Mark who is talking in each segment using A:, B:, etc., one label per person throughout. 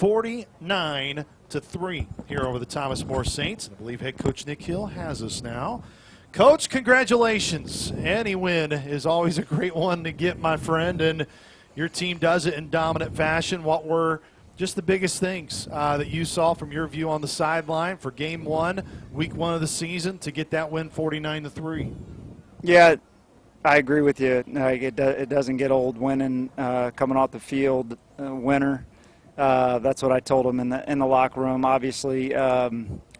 A: 49-3 here over the Thomas More Saints. And I believe head coach Nick Hill has us now. Coach, congratulations. Any win is always a great one to get, my friend, and your team does it in dominant fashion. What were just the biggest things that you saw from your view on the sideline for Game 1, Week 1 of the season, to get that win 49-3?
B: Yeah, I agree with you. It doesn't get old winning, coming off the field, winner. That's what I told them in the locker room. Obviously, a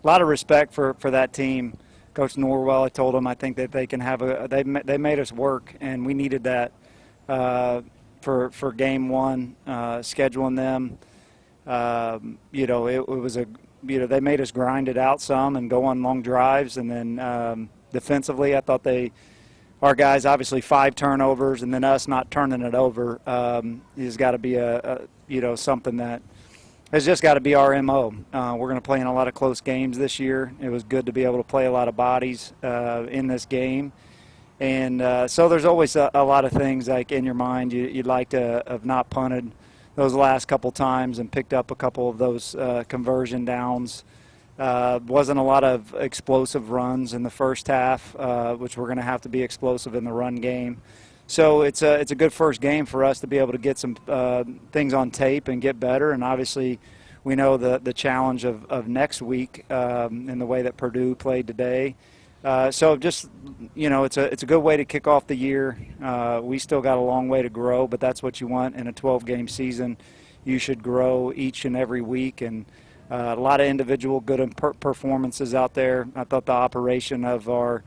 B: lot of respect for that team. Coach Norwell, I told him I think that they can have they made us work, and we needed that for Game 1, scheduling them. It was they made us grind it out some and go on long drives, and then defensively, I thought our guys, obviously 5 turnovers, and then us not turning it over has got to be something that has just got to be our MO. We're going to play in a lot of close games this year. It was good to be able to play a lot of bodies in this game. And so there's always a lot of things like in your mind you'd like to have not punted those last couple times and picked up a couple of those conversion downs. Wasn't a lot of explosive runs in the first half, which we're going to have to be explosive in the run game. So it's a good first game for us to be able to get some things on tape and get better. And obviously, we know the challenge of next week in the way that Purdue played today. So just it's a good way to kick off the year. We still got a long way to grow, but that's what you want in a 12-game season. You should grow each and every week, and a lot of individual good performances out there. I thought the operation of our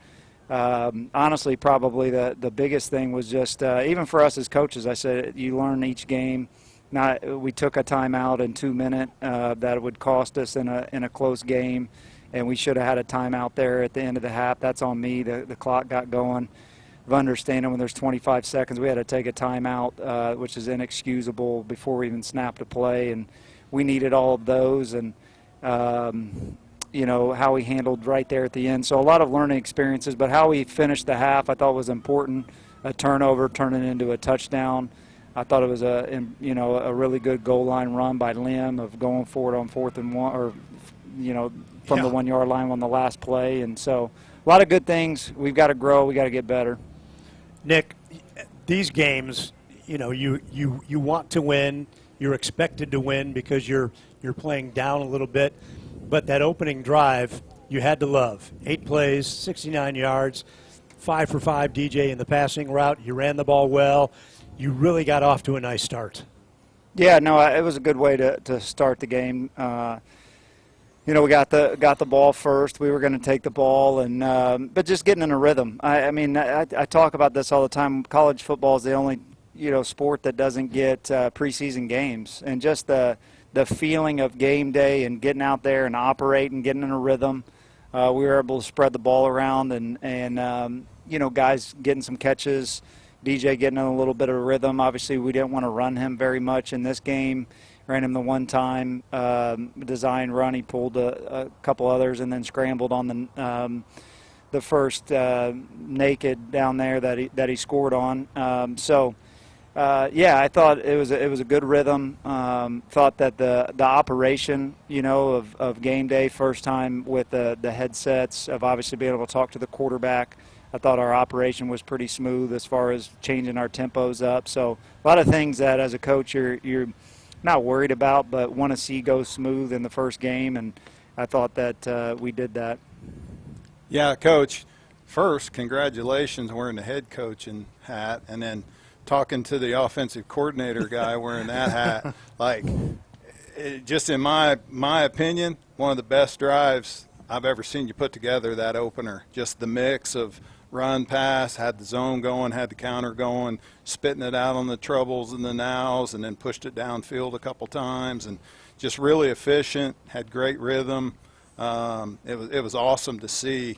B: honestly, probably the biggest thing was just even for us as coaches, I said you learn each game. We took a timeout in 2 minutes that would cost us in a close game, and we should have had a timeout there at the end of the half. That's on me. The clock got going. Of understanding when there's 25 seconds, we had to take a timeout, which is inexcusable before we even snapped a play, and we needed all of those. And how we handled right there at the end. So a lot of learning experiences, but how we finished the half I thought was important. A turnover turning into a touchdown. I thought it was a really good goal line run by Lim of going forward on 4th and 1, or from the 1-yard line on the last play. And so a lot of good things. We've got to grow. We got to get better.
C: Nick, these games, you want to win. You're expected to win because you're playing down a little bit. But that opening drive, you had to love. 8 plays, 69 yards, 5 for 5 DJ in the passing route. You ran the ball well. You really got off to a nice start.
B: Yeah, no, it was a good way to start the game. We got the ball first. We were going to take the ball, and but just getting in a rhythm. I talk about this all the time. College football is the only sport that doesn't get preseason games, and just the feeling of game day and getting out there and operating, getting in a rhythm. We were able to spread the ball around and guys getting some catches, DJ getting in a little bit of a rhythm. Obviously, we didn't want to run him very much in this game. Ran him the one time, design run. He pulled a couple others and then scrambled on the first naked down there that he scored on. I thought it was a good rhythm. Thought that the operation, of game day, first time with the headsets, of obviously being able to talk to the quarterback. I thought our operation was pretty smooth as far as changing our tempos up. So a lot of things that as a coach you're not worried about, but want to see go smooth in the first game, and I thought that we did that.
D: Yeah, Coach. First, congratulations wearing the head coaching hat, and then talking to the offensive coordinator guy wearing that hat, just in my opinion, one of the best drives I've ever seen you put together, that opener. Just the mix of run, pass, had the zone going, had the counter going, spitting it out on the troubles and the nows, and then pushed it downfield a couple times, and just really efficient, had great rhythm. It was awesome to see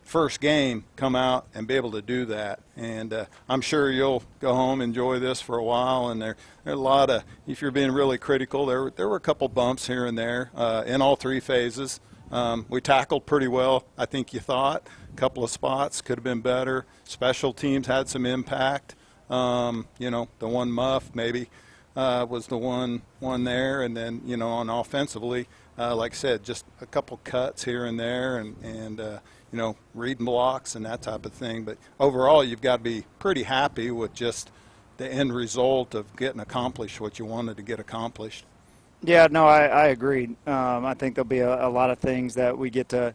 D: first game come out and be able to do that. And I'm sure you'll go home, enjoy this for a while. And there are a lot of, if you're being really critical, there were a couple bumps here and there in all 3 phases. We tackled pretty well, I think you thought. A couple of spots could have been better. Special teams had some impact. The one muff maybe was the one there, and then on offensively, like I said, just a couple cuts here and there, and reading blocks and that type of thing. But overall, you've got to be pretty happy with just the end result of getting accomplished what you wanted to get accomplished.
B: Yeah, no, I agree. I think there'll be a lot of things that we get to,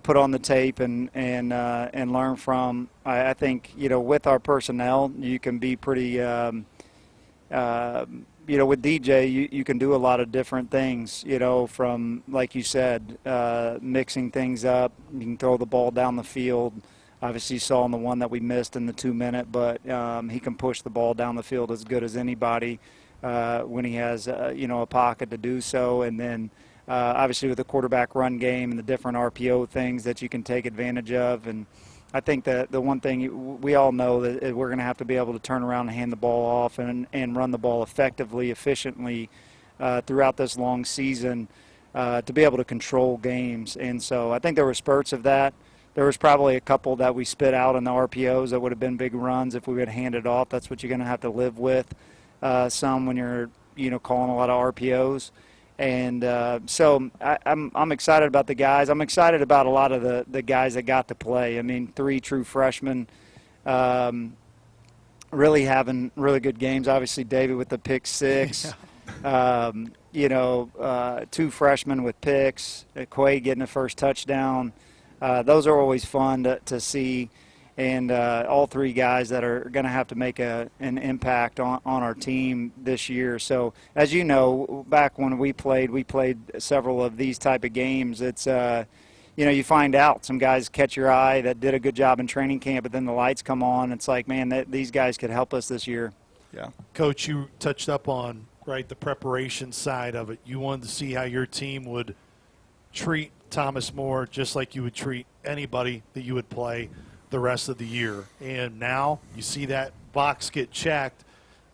B: put on the tape and learn from. I think, with our personnel, you can be pretty, with DJ, you can do a lot of different things, from, like you said, mixing things up. You can throw the ball down the field. Obviously, you saw in the one that we missed in the 2-minute, but he can push the ball down the field as good as anybody. When he has, a pocket to do so. And then, obviously, with the quarterback run game and the different RPO things that you can take advantage of. And I think that the one thing we all know that we're going to have to be able to turn around and hand the ball off and run the ball effectively, efficiently throughout this long season to be able to control games. And so I think there were spurts of that. There was probably a couple that we spit out in the RPOs that would have been big runs if we would have handed off. That's what you're going to have to live with. Some when you're calling a lot of RPOs, and so I'm excited about the guys. I'm excited about a lot of the guys that got to play. I mean, 3 true freshmen really having really good games. Obviously, David with the pick 6. 2 freshmen with picks. Quay getting the first touchdown. Those are always fun to see. And all 3 guys that are going to have to make an impact on our team this year. So, as you know, back when we played several of these type of games. It's, you find out some guys catch your eye that did a good job in training camp, but then the lights come on. It's like, man, these guys could help us this year.
D: Yeah.
A: Coach, you touched up on, the preparation side of it. You wanted to see how your team would treat Thomas More just like you would treat anybody that you would play the rest of the year. And now you see that box get checked.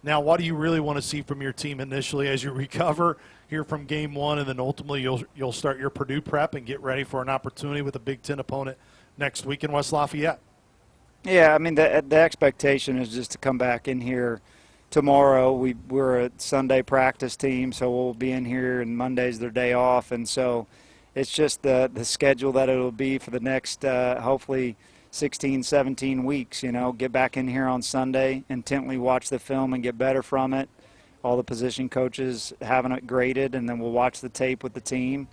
A: Now, what do you really want to see from your team initially as you recover here from game 1, and then ultimately you'll start your Purdue prep and get ready for an opportunity with a Big Ten opponent next week in West Lafayette?
B: Yeah, I mean, the expectation is just to come back in here tomorrow. We're a Sunday practice team, so we'll be in here, and Monday's their day off. And so it's just the schedule that it'll be for the next, hopefully, 16, 17 weeks, get back in here on Sunday, intently watch the film and get better from it. All the position coaches having it graded, and then we'll watch the tape with the team.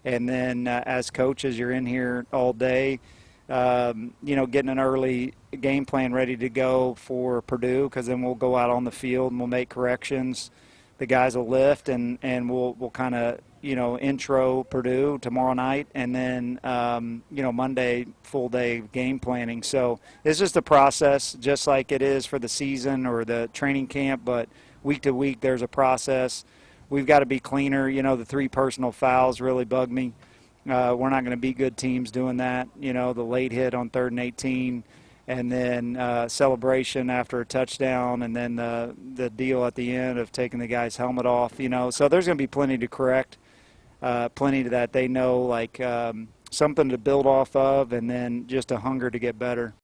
B: And then as coaches, you're in here all day, getting an early game plan ready to go for Purdue, because then we'll go out on the field and we'll make corrections. The guys will lift, and we'll kind of, intro Purdue tomorrow night, and then, Monday, full day game planning. So it's just a process, just like it is for the season or the training camp, but week to week there's a process. We've got to be cleaner. The 3 personal fouls really bug me. We're not going to be good teams doing that. The late hit on 3rd and 18, and then celebration after a touchdown, and then the deal at the end of taking the guy's helmet off. So there's going to be plenty to correct. Plenty that they know, something to build off of, and then just a hunger to get better.